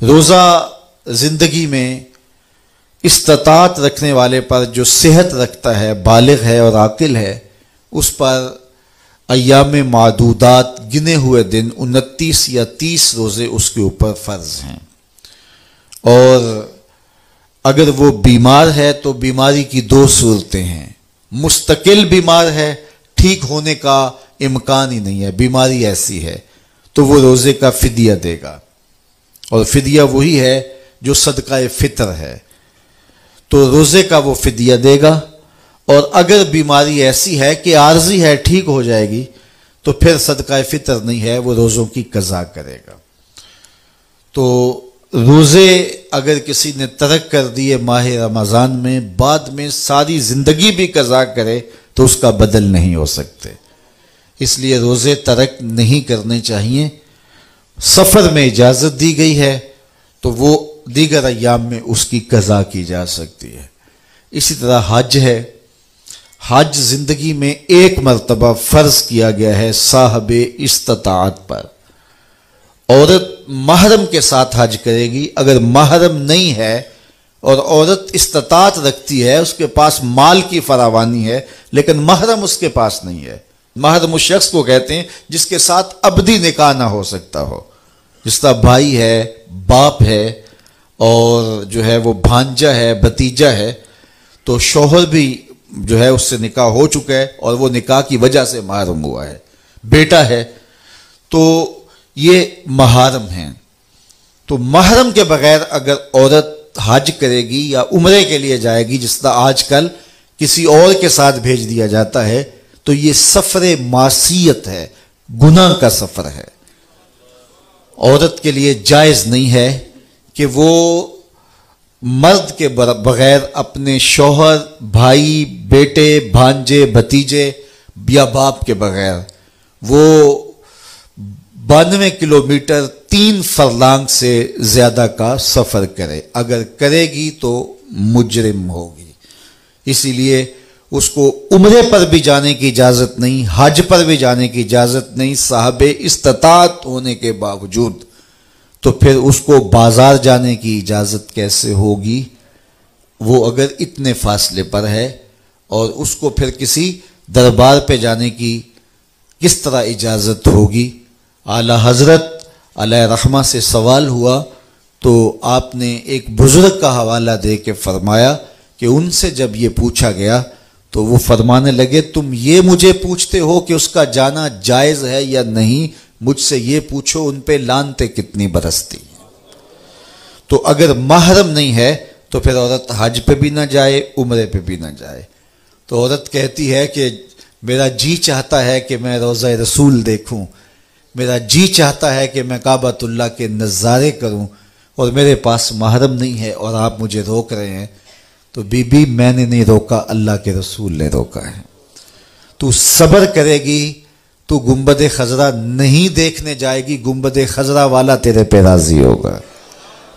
روزہ زندگی میں استطاعت رکھنے والے پر جو صحت رکھتا ہے، بالغ ہے اور عاقل ہے، اس پر ایام معدودات، گنے ہوئے دن 29 یا 30 روزے اس کے اوپر فرض ہیں۔ اور اگر وہ بیمار ہے تو بیماری کی 2 صورتیں ہیں۔ مستقل بیمار ہے، ٹھیک ہونے کا امکان ہی نہیں ہے، بیماری ایسی ہے، تو وہ روزے کا فدیہ دے گا، اور فدیہ وہی ہے جو صدقہ فطر ہے، تو روزے کا وہ فدیہ دے گا۔ اور اگر بیماری ایسی ہے کہ عارضی ہے، ٹھیک ہو جائے گی، تو پھر صدقہ فطر نہیں ہے، وہ روزوں کی قضا کرے گا۔ تو روزے اگر کسی نے ترک کر دیے ماہ رمضان میں، بعد میں ساری زندگی بھی قضا کرے تو اس کا بدل نہیں ہو سکتے، اس لیے روزے ترک نہیں کرنے چاہیے۔ سفر میں اجازت دی گئی ہے تو وہ دیگر ایام میں اس کی قضا کی جا سکتی ہے۔ اسی طرح حج ہے، حج زندگی میں ایک مرتبہ فرض کیا گیا ہے صاحب استطاعت پر۔ عورت محرم کے ساتھ حج کرے گی، اگر محرم نہیں ہے اور عورت استطاعت رکھتی ہے، اس کے پاس مال کی فراوانی ہے لیکن محرم اس کے پاس نہیں ہے۔ محرم اس شخص کو کہتے ہیں جس کے ساتھ ابدی نکاح نہ ہو سکتا ہو، جس کا بھائی ہے، باپ ہے، اور جو ہے وہ بھانجا ہے، بھتیجا ہے، تو شوہر بھی جو ہے اس سے نکاح ہو چکا ہے اور وہ نکاح کی وجہ سے محرم ہوا ہے، بیٹا ہے، تو یہ محارم ہیں۔ تو محرم کے بغیر اگر عورت حج کرے گی یا عمرے کے لیے جائے گی، جس طرح آج کل کسی اور کے ساتھ بھیج دیا جاتا ہے، تو یہ سفر معصیت ہے، گناہ کا سفر ہے۔ عورت کے لیے جائز نہیں ہے کہ وہ مرد کے بغیر اپنے شوہر، بھائی، بیٹے، بھانجے، بھتیجے یا باپ کے بغیر وہ 92 کلومیٹر 3 فرلانگ سے زیادہ کا سفر کرے۔ اگر کرے گی تو مجرم ہوگی، اسی لیے اس کو عمرے پر بھی جانے کی اجازت نہیں، حج پر بھی جانے کی اجازت نہیں صاحب استطاعت ہونے کے باوجود۔ تو پھر اس کو بازار جانے کی اجازت کیسے ہوگی؟ وہ اگر اتنے فاصلے پر ہے، اور اس کو پھر کسی دربار پہ جانے کی کس طرح اجازت ہوگی؟ اعلیٰ حضرت علیہ رحمہ سے سوال ہوا تو آپ نے ایک بزرگ کا حوالہ دے کے فرمایا کہ ان سے جب یہ پوچھا گیا تو وہ فرمانے لگے، تم یہ مجھے پوچھتے ہو کہ اس کا جانا جائز ہے یا نہیں، مجھ سے یہ پوچھو ان پہ لعنتیں کتنی برستی ہیں۔ تو اگر محرم نہیں ہے تو پھر عورت حج پہ بھی نہ جائے، عمرے پہ بھی نہ جائے۔ تو عورت کہتی ہے کہ میرا جی چاہتا ہے کہ میں روضہ رسول دیکھوں، میرا جی چاہتا ہے کہ میں کعبۃ اللہ کے نظارے کروں، اور میرے پاس محرم نہیں ہے اور آپ مجھے روک رہے ہیں۔ تو بی بی میں نے نہیں روکا، اللہ کے رسول نے روکا ہے۔ تو صبر کرے گی تو گنبد خضرا نہیں دیکھنے جائے گی، گنبد خضرا والا تیرے پہ راضی ہوگا۔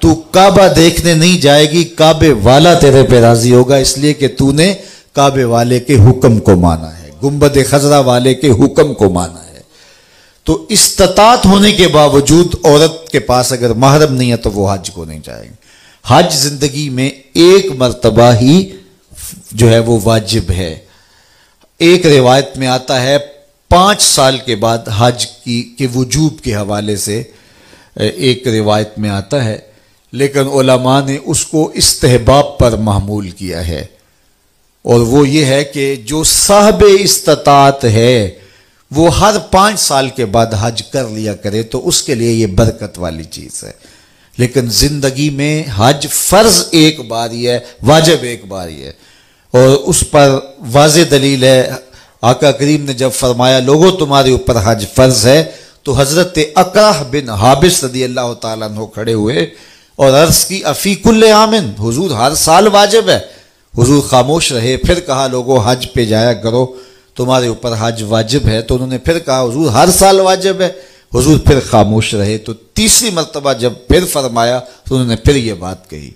تو کعبہ دیکھنے نہیں جائے گی، کعبے والا تیرے پہ راضی ہوگا، اس لیے کہ تو نے کعبے والے کے حکم کو مانا ہے، گنبد خضرا والے کے حکم کو مانا ہے۔ تو استطاعت ہونے کے باوجود عورت کے پاس اگر محرم نہیں ہے تو وہ حج کو نہیں جائے گی۔ حج زندگی میں ایک مرتبہ ہی جو ہے وہ واجب ہے۔ ایک روایت میں آتا ہے 5 سال کے بعد حج کی وجوب کے حوالے سے ایک روایت میں آتا ہے، لیکن علماء نے اس کو استحباب پر محمول کیا ہے، اور وہ یہ ہے کہ جو صاحب استطاعت ہے وہ ہر 5 سال کے بعد حج کر لیا کرے، تو اس کے لیے یہ برکت والی چیز ہے۔ لیکن زندگی میں حج فرض ایک بار ہی ہے، واجب ایک بار ہی ہے، اور اس پر واضح دلیل ہے۔ آقا کریم نے جب فرمایا لوگوں تمہارے اوپر حج فرض ہے، تو حضرت اقرع بن حابس رضی اللہ تعالیٰ عنہ کھڑے ہوئے اور عرض کی افی کل عامن، حضور ہر سال واجب ہے۔ حضور خاموش رہے، پھر کہا لوگوں حج پہ جایا کرو، تمہارے اوپر حج واجب ہے۔ تو انہوں نے پھر کہا حضور ہر سال واجب ہے۔ حضور پھر خاموش رہے، تو تیسری مرتبہ جب پھر فرمایا تو انہوں نے پھر یہ بات کہی،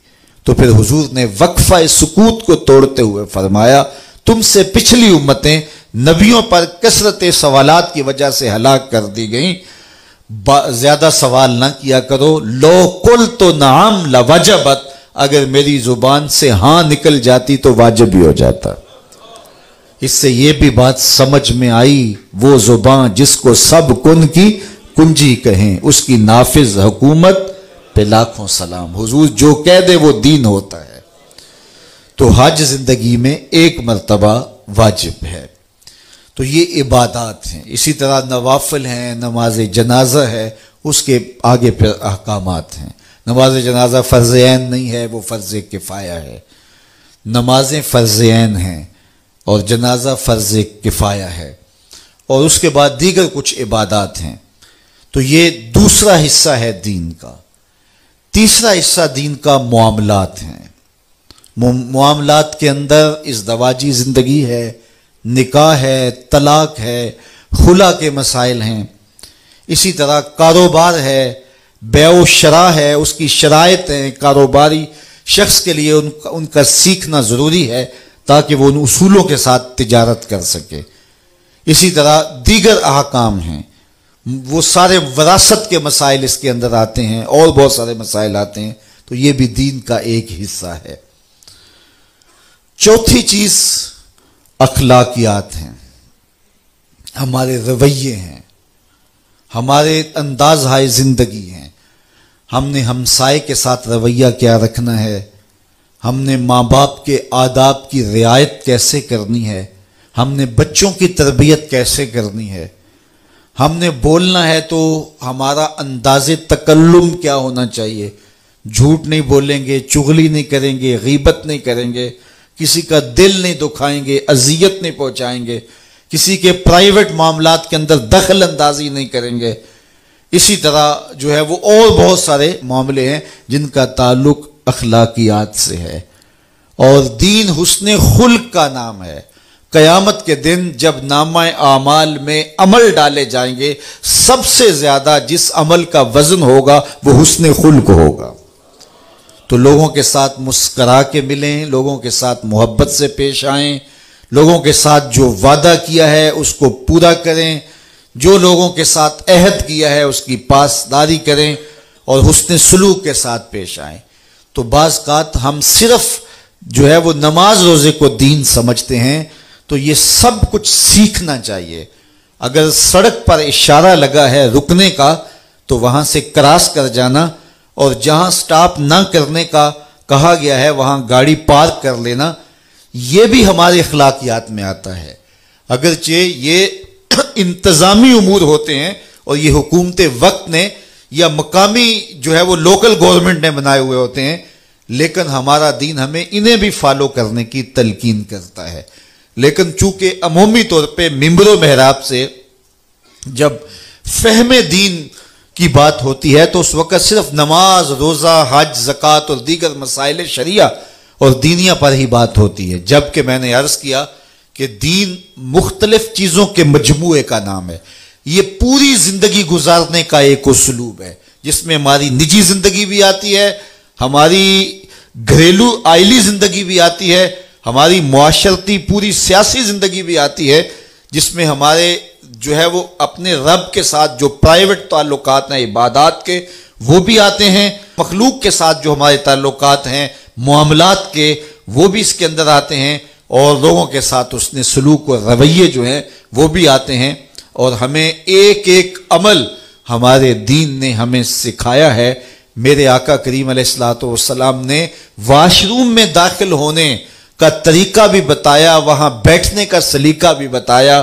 تو پھر حضور نے وقفہ سکوت کو توڑتے ہوئے فرمایا تم سے پچھلی امتیں نبیوں پر کثرت سوالات کی وجہ سے ہلاک کر دی گئیں، زیادہ سوال نہ کیا کرو. لو قلت نعم لوجبت، اگر میری زبان سے ہاں نکل جاتی تو واجب ہی ہو جاتا. اس سے یہ بھی بات سمجھ میں آئی، وہ زبان جس کو سب کن کی کنجی کہیں، اس کی نافذ حکومت پہ لاکھوں سلام. حضور جو کہہ دے وہ دین ہوتا ہے. تو حج زندگی میں ایک مرتبہ واجب ہے. تو یہ عبادات ہیں. اسی طرح نوافل ہیں، نماز جنازہ ہے، اس کے آگے پھر احکامات ہیں. نماز جنازہ فرض عین نہیں ہے، وہ فرض کفایہ ہے. نمازیں فرض عین ہیں اور جنازہ فرض کفایہ ہے. اور اس کے بعد دیگر کچھ عبادات ہیں. تو یہ دوسرا حصہ ہے دین کا. تیسرا حصہ دین کا معاملات ہیں. معاملات کے اندر ازدواجی زندگی ہے، نکاح ہے، طلاق ہے، خلا کے مسائل ہیں. اسی طرح کاروبار ہے، بیع و شراء ہے، اس کی شرائط ہیں. کاروباری شخص کے لیے ان کا سیکھنا ضروری ہے تاکہ وہ ان اصولوں کے ساتھ تجارت کر سکے. اسی طرح دیگر احکام ہیں، وہ سارے وراثت کے مسائل اس کے اندر آتے ہیں، اور بہت سارے مسائل آتے ہیں. تو یہ بھی دین کا ایک حصہ ہے. چوتھی چیز اخلاقیات ہیں، ہمارے رویے ہیں، ہمارے انداز ہائے زندگی ہیں. ہم نے ہمسائے کے ساتھ رویہ کیا رکھنا ہے، ہم نے ماں باپ کے آداب کی رعایت کیسے کرنی ہے، ہم نے بچوں کی تربیت کیسے کرنی ہے، ہم نے بولنا ہے تو ہمارا انداز تکلم کیا ہونا چاہیے. جھوٹ نہیں بولیں گے، چغلی نہیں کریں گے، غیبت نہیں کریں گے، کسی کا دل نہیں دکھائیں گے، اذیت نہیں پہنچائیں گے، کسی کے پرائیویٹ معاملات کے اندر دخل اندازی نہیں کریں گے. اسی طرح جو ہے وہ اور بہت سارے معاملے ہیں جن کا تعلق اخلاقیات سے ہے. اور دین حسن خلق کا نام ہے. قیامت کے دن جب نامہ اعمال میں عمل ڈالے جائیں گے، سب سے زیادہ جس عمل کا وزن ہوگا وہ حسن خلق ہوگا. تو لوگوں کے ساتھ مسکرا کے ملیں، لوگوں کے ساتھ محبت سے پیش آئیں، لوگوں کے ساتھ جو وعدہ کیا ہے اس کو پورا کریں، جو لوگوں کے ساتھ عہد کیا ہے اس کی پاسداری کریں، اور حسن سلوک کے ساتھ پیش آئیں. تو بعض اوقات ہم صرف جو ہے وہ نماز روزے کو دین سمجھتے ہیں. تو یہ سب کچھ سیکھنا چاہیے. اگر سڑک پر اشارہ لگا ہے رکنے کا تو وہاں سے کراس کر جانا، اور جہاں سٹاپ نہ کرنے کا کہا گیا ہے وہاں گاڑی پارک کر لینا، یہ بھی ہمارے اخلاقیات میں آتا ہے. اگرچہ یہ انتظامی امور ہوتے ہیں اور یہ حکومت وقت نے یا مقامی جو ہے وہ لوکل گورنمنٹ نے بنائے ہوئے ہوتے ہیں، لیکن ہمارا دین ہمیں انہیں بھی فالو کرنے کی تلقین کرتا ہے. لیکن چونکہ عمومی طور پہ ممبر و محراب سے جب فہم دین کی بات ہوتی ہے تو اس وقت صرف نماز، روزہ، حج، زکوٰۃ اور دیگر مسائل شریعہ اور دینیہ پر ہی بات ہوتی ہے. جبکہ میں نے عرض کیا کہ دین مختلف چیزوں کے مجموعے کا نام ہے. یہ پوری زندگی گزارنے کا ایک اسلوب ہے جس میں ہماری نجی زندگی بھی آتی ہے، ہماری گھریلو آئلی زندگی بھی آتی ہے، ہماری معاشرتی پوری سیاسی زندگی بھی آتی ہے، جس میں ہمارے جو ہے وہ اپنے رب کے ساتھ جو پرائیویٹ تعلقات ہیں عبادات کے وہ بھی آتے ہیں، مخلوق کے ساتھ جو ہمارے تعلقات ہیں معاملات کے وہ بھی اس کے اندر آتے ہیں، اور لوگوں کے ساتھ اس نے سلوک و رویے جو ہیں وہ بھی آتے ہیں. اور ہمیں ایک ایک عمل ہمارے دین نے ہمیں سکھایا ہے. میرے آقا کریم علیہ الصلوۃ والسلام نے واش روم میں داخل ہونے کا طریقہ بھی بتایا، وہاں بیٹھنے کا سلیقہ بھی بتایا،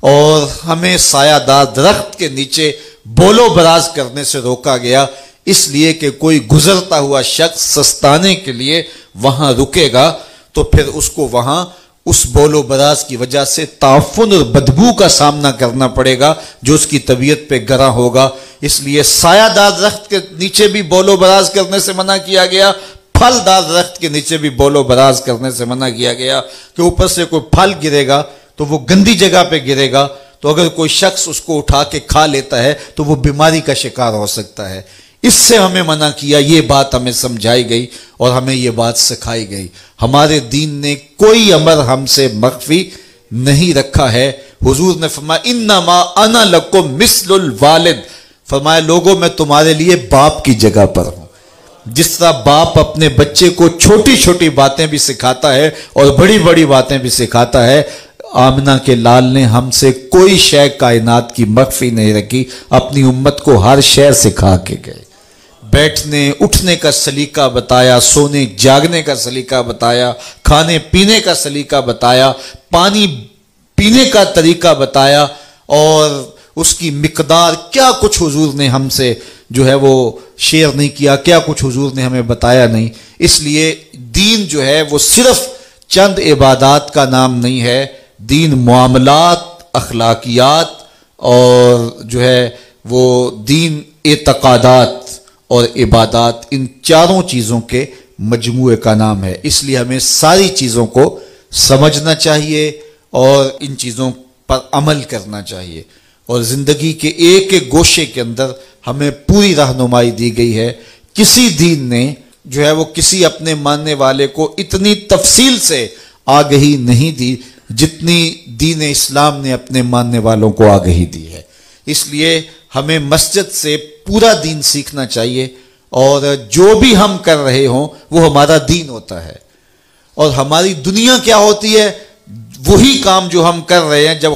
اور ہمیں سایہ دار درخت کے نیچے بول و براز کرنے سے روکا گیا، اس لیے کہ کوئی گزرتا ہوا شخص سستانے کے لیے وہاں رکے گا تو پھر اس کو وہاں اس بول و براز کی وجہ سے تعفن اور بدبو کا سامنا کرنا پڑے گا جو اس کی طبیعت پہ گراں ہوگا. اس لیے سایہ دار درخت کے نیچے بھی بول و براز کرنے سے منع کیا گیا، پھل دار درخت کے نیچے بھی بول و براز کرنے سے منع کیا گیا کہ اوپر سے کوئی پھل گرے گا تو وہ گندی جگہ پہ گرے گا، تو اگر کوئی شخص اس کو اٹھا کے کھا لیتا ہے تو وہ بیماری کا شکار ہو سکتا ہے. اس سے ہمیں منع کیا، یہ بات ہمیں سمجھائی گئی اور ہمیں یہ بات سکھائی گئی. ہمارے دین نے کوئی امر ہم سے مخفی نہیں رکھا ہے. حضور نے فرمایا انما انا لکم مثل الوالد، فرمایا لوگوں میں تمہارے لیے باپ کی جگہ پر ہوں۔ جس طرح باپ اپنے بچے کو چھوٹی چھوٹی باتیں بھی سکھاتا ہے اور بڑی بڑی باتیں بھی سکھاتا ہے، آمنہ کے لال نے ہم سے کوئی شے کائنات کی مخفی نہیں رکھی، اپنی امت کو ہر شے سکھا کے گئے۔ بیٹھنے اٹھنے کا سلیقہ بتایا، سونے جاگنے کا سلیقہ بتایا، کھانے پینے کا سلیقہ بتایا، پانی پینے کا طریقہ بتایا، اور اس کی مقدار کیا کچھ حضور نے ہم سے جو ہے وہ شیئر نہیں کیا، کیا کچھ حضور نے ہمیں بتایا نہیں۔ اس لیے دین جو ہے وہ صرف چند عبادات کا نام نہیں ہے، دین معاملات، اخلاقیات اور جو ہے وہ دین اعتقادات اور عبادات، ان چاروں چیزوں کے مجموعے کا نام ہے۔ اس لیے ہمیں ساری چیزوں کو سمجھنا چاہیے اور ان چیزوں پر عمل کرنا چاہیے، اور زندگی کے ایک ایک گوشے کے اندر ہمیں پوری رہنمائی دی گئی ہے۔ کسی دین نے جو ہے وہ کسی اپنے ماننے والے کو اتنی تفصیل سے آگہی نہیں دی جتنی دین اسلام نے اپنے ماننے والوں کو آگہی دی ہے۔ اس لیے ہمیں مسجد سے پورا دین سیکھنا چاہیے، اور جو بھی ہم کر رہے ہوں وہ ہمارا دین ہوتا ہے، اور ہماری دنیا کیا ہوتی ہے؟ وہی کام جو ہم کر رہے ہیں جب